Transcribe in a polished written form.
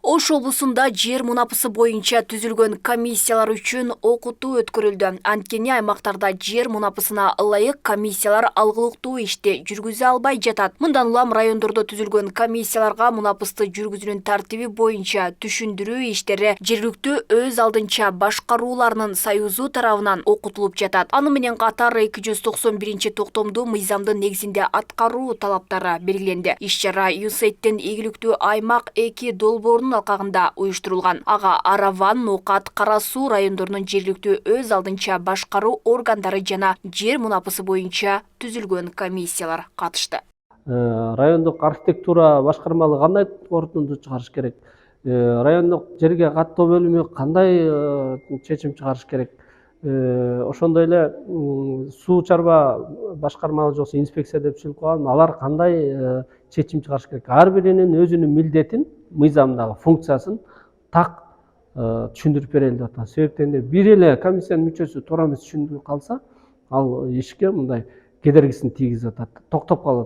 Ош облусунда жер мунапысы боюнча түзүлгөн комиссиялар үчүн окутуу өткөрүлдү. Анткени аймактарда жер мунапысына ылайык комиссиялар алгылыктуу ишти жүргүзө албай жатат. Мындан улам райондордо түзүлгөн комиссияларга мунапысты жүргүзүүнүн тартиби боюнча түшүндүрүү иштери жергиликтүү өз алдынча башкарууларынын союзу тарабынан окутулуп жатат. Аны менен катар 291-токтомдуу мыйзамдын негизинде аткаруу талаптары белгиленди. Иш-чара ЮСАИДтин ийгиликтүү аймак 2 долбоорунун алкагында уюштурулган. Ага Араван, Нукат, Кара Суу райондорунун жергиликтүү өз алдынча башкаруу органдары жана жер мунапысы боюнча түзүлгөн комиссиялар катышты. Райондук архитектура башкармалыгы кандай корутунду чыгарыш керек? Райондук жерге каттоо бөлүмү кандай чечим чыгарыш керек? Ошондой эле суу чарба башкармалыгы жоксо инспекция деп түшүрүп койгон, алар кандай чечим чыгарыш керек? Ар биринин өзүнүн милдетин, мыйзамдагы функциясын так түшүндүрүп берели деп атат. Себептен эле бир эле комиссиянын мүчөсү туура эмес түшүнбөй калса, ал ишке мындай кедергисин тийгизип атат, токтоп калып атат.